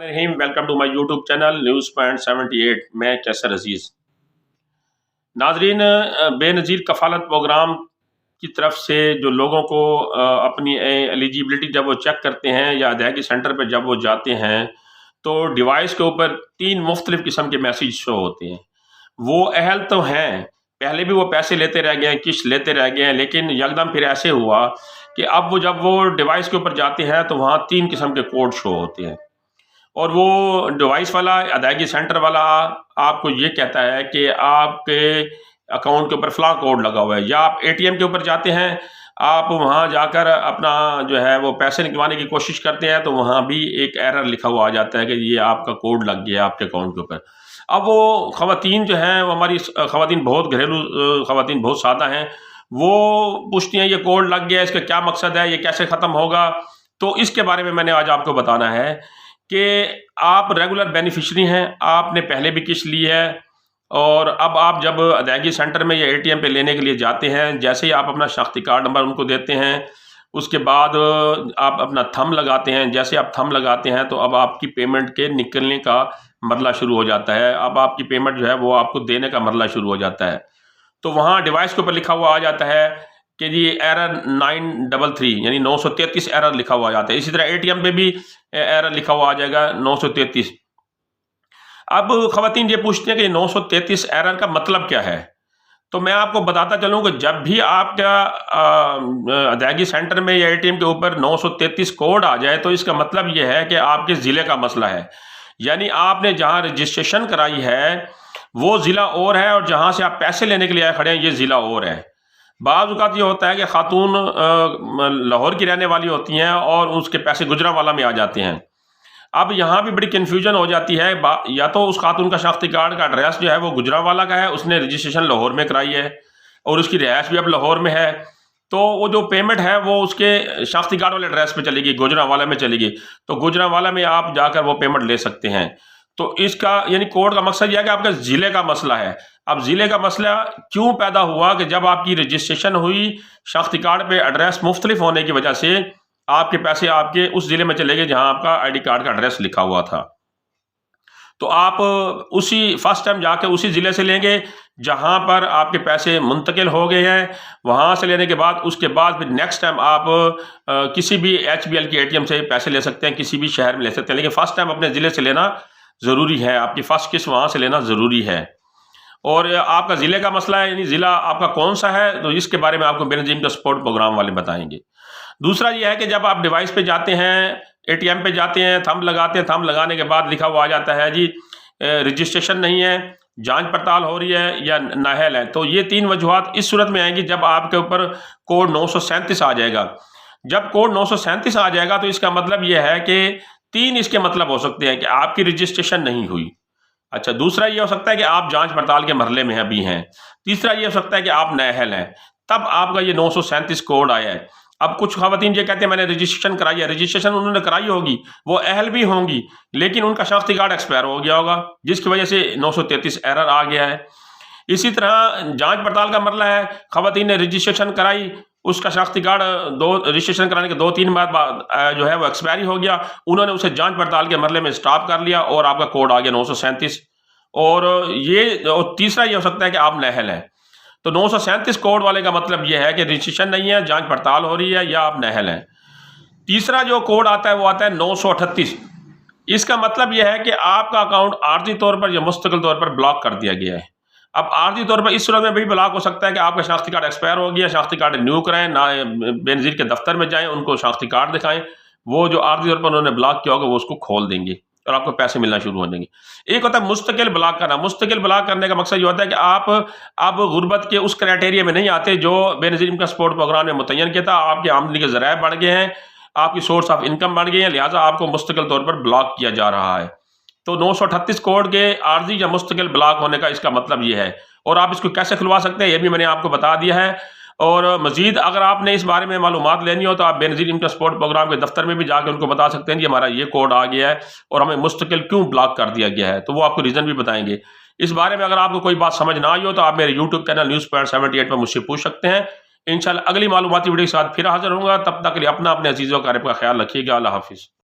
Rahim welcome to my YouTube channel news point 78। मैं कैसर अजीज़। नाजरीन, Benazir कफ़ालत programme की तरफ से जो लोगों को अपनी एलिजिबिलिटी जब वो चेक करते हैं या अदायगी सेंटर पर जब वो जाते हैं तो डिवाइस के ऊपर 3 मुख्तलिफ़ किस्म के मैसेज शो होते हैं। वो अहल तो हैं, पहले भी वो पैसे लेते रह गए हैं, किश्त लेते रह गए हैं, लेकिन यकदम फिर ऐसे हुआ कि अब वो जब वो डिवाइस के ऊपर जाते हैं तो वहाँ 3 किस्म के कोड शो होते हैं और वो डिवाइस वाला अदायगी सेंटर वाला आपको ये कहता है कि आपके अकाउंट के ऊपर फ़लाँ कोड लगा हुआ है, या आप एटीएम के ऊपर जाते हैं, आप वहाँ जाकर अपना जो है वो पैसे निकलवाने की कोशिश करते हैं तो वहाँ भी एक एरर लिखा हुआ आ जाता है कि ये आपका कोड लग गया आपके अकाउंट के ऊपर। अब वो ख़वातीन जो हैं, वो हमारी ख़वातीन बहुत घरेलू ख़वातीन बहुत सादा हैं, वो पूछती हैं ये कोड लग गया, इसका क्या मकसद है, ये कैसे ख़त्म होगा। तो इसके बारे में मैंने आज आपको बताना है कि आप रेगुलर बेनिफिशरी हैं, आपने पहले भी किस्त ली है और अब आप जब अदायगी सेंटर में या एटीएम पे लेने के लिए जाते हैं, जैसे ही आप अपना शनाख्ती कार्ड नंबर उनको देते हैं, उसके बाद आप अपना थंब लगाते हैं। जैसे आप थंब लगाते हैं तो अब आपकी पेमेंट के निकलने का मरला शुरू हो जाता है। अब आपकी पेमेंट जो है वो आपको देने का मरला शुरू हो जाता है। तो वहाँ डिवाइस के ऊपर लिखा हुआ आ जाता है कि जी एरर 933 यानी 933 एरर लिखा हुआ आ जाता है। इसी तरह एटीएम पे भी एरर लिखा हुआ आ जाएगा 933। अब ख़वातीन ये पूछते हैं कि 933 एरर का मतलब क्या है। तो मैं आपको बताता चलूँ कि जब भी आपका अदायगी सेंटर में या एटीएम के ऊपर 933 कोड आ जाए तो इसका मतलब ये है कि आपके ज़िले का मसला है, यानी आपने जहाँ रजिस्ट्रेशन कराई है वो ज़िला और है और जहाँ से आप पैसे लेने के लिए आए खड़े हैं ये ज़िला और है। बाज़ औक़ात ये होता है कि ख़ातून लाहौर की रहने वाली होती हैं और उसके पैसे गुजरांवाला में आ जाते हैं। अब यहाँ भी बड़ी कन्फ्यूजन हो जाती है, या तो उस खातून का शनाख्ती कार्ड का एड्रेस जो है वो गुजरांवाला का है, उसने रजिस्ट्रेशन लाहौर में कराई है और उसकी रिहाइश भी अब लाहौर में है, तो वो जो पेमेंट है वो उसके शनाख्ती कार्ड वाले एड्रेस पे चलेगी, गुजरांवाला में चलेगी। तो गुजरांवाला में आप जाकर वो पेमेंट ले सकते हैं। तो इसका यानी कोड का मकसद यह है कि आपका ज़िले का मसला है। अब ज़िले का मसला क्यों पैदा हुआ कि जब आपकी रजिस्ट्रेशन हुई, शनाख्ती कार्ड पे एड्रेस मुख्तलिफ होने की वजह से आपके पैसे आपके उस ज़िले में चले गए जहाँ आपका आईडी कार्ड का एड्रेस लिखा हुआ था। तो आप उसी फर्स्ट टाइम जाके उसी ज़िले से लेंगे जहाँ पर आपके पैसे मुंतकिल हो गए हैं। वहाँ से लेने के बाद उसके बाद फिर नेक्स्ट टाइम आप किसी भी एचबीएल की एटीएम से पैसे ले सकते हैं, किसी भी शहर में ले सकते हैं, लेकिन फ़र्स्ट टाइम अपने ज़िले से लेना ज़रूरी है, आपकी फ़र्स्ट किस्त वहाँ से लेना ज़रूरी है। और आपका ज़िले का मसला है यानी ज़िला आपका कौन सा है, तो इसके बारे में आपको बेनज़ीर का सपोर्ट प्रोग्राम वाले बताएंगे। दूसरा ये है कि जब आप डिवाइस पे जाते हैं, एटीएम पे जाते हैं, थंब लगाते हैं, थंब लगाने के बाद लिखा हुआ आ जाता है जी रजिस्ट्रेशन नहीं है, जांच पड़ताल हो रही है या नाअहल है। तो ये 3 वजूहात इस सूरत में आएंगी जब आपके ऊपर कोड 937 आ जाएगा। जब कोड 937 आ जाएगा तो इसका मतलब ये है कि 3 इसके मतलब हो सकते हैं कि आपकी रजिस्ट्रेशन नहीं हुई। अच्छा, दूसरा ये हो सकता है कि आप जांच पड़ताल के मरहले में अभी हैं। तीसरा ये हो सकता है कि आप नाअहल हैं, तब आपका ये 937 कोड आया है। अब कुछ ख़वातीन ये कहते हैं मैंने रजिस्ट्रेशन कराई है, रजिस्ट्रेशन उन्होंने कराई होगी, वो अहल भी होंगी, लेकिन उनका शनाख्ती कार्ड एक्सपायर हो गया होगा जिसकी वजह से 933 एरर आ गया है। इसी तरह जांच पड़ताल का मरला है, ख़वातीन ने रजिस्ट्रेशन कराई, उसका शनाख्ती कार्ड रजिस्ट्रेशन कराने के 2-3 बाद जो है वो एक्सपायरी हो गया, उन्होंने उसे जांच पड़ताल के मरले में स्टॉप कर लिया और आपका कोड आ गया 937। और तीसरा ये हो सकता है कि आप नाअहल हैं। तो 937 कोड वाले का मतलब यह है कि रजिस्ट्रेशन नहीं है, जांच पड़ताल हो रही है या आप नाअहल हैं। तीसरा जो कोड आता है वो आता है 938। इसका मतलब यह है कि आपका अकाउंट आर्जी तौर पर या मुस्तकिल तौर पर ब्लॉक कर दिया गया है। अब आर्जी तौर पर इस सूरत में भी ब्लॉक हो सकता है कि आपका शनाख्ती कार्ड एक्सपायर हो गया, शनाख्ती कार्ड रिन्यू कराएं, ना बेनज़ीर के दफ्तर में जाएं, उनको शनाख्ती कार्ड दिखाएं, वो जो आर्जी तौर पर उन्होंने ब्लॉक किया होगा वो उसको खोल देंगे और आपको पैसे मिलना शुरू हो जाएंगे। एक होता है मुस्तकिल ब्लॉक करना। मुस्तकिल ब्लॉक करने का मकसद ये होता है कि आप अब गुर्बत के उस क्राइटेरिया में नहीं आते जो बेनज़ीर का सपोर्ट प्रोग्राम ने मुतय्यन किया था। आपकी आमदनी के ज़राए बढ़ गए हैं, आपकी सोर्स ऑफ इनकम बढ़ गई है, लिहाजा आपको मुस्तकिल तौर पर ब्लॉक किया जा रहा है। तो 938 कोड के आर्जी या मुस्तकिल ब्लॉक होने का इसका मतलब ये है। और आप इसको कैसे खुलवा सकते हैं ये भी मैंने आपको बता दिया है। और मज़ीद अगर आपने इस बारे में मालूमात लेनी हो तो आप बेनज़ीर इनकम सपोर्ट प्रोग्राम के दफ्तर में भी जाकर उनको बता सकते हैं कि हमारा ये कोड आ गया है और हमें मुस्तकिल क्यों ब्लॉक कर दिया गया है, तो वो आपको रीज़न भी बताएंगे। इस बारे में अगर आपको कोई बात समझ ना आई हो तो आप मेरे यूट्यूब चैनल न्यूज़ पॉइंट 78 पर मुझसे पूछ सकते हैं। इंशाल्लाह अगली मालूमाती वीडियो के साथ फिर हाजिर होऊंगा। तब तक के लिए अपने अजीज़ों का ख्याल रखिएगा। अल्लाह हाफिज़।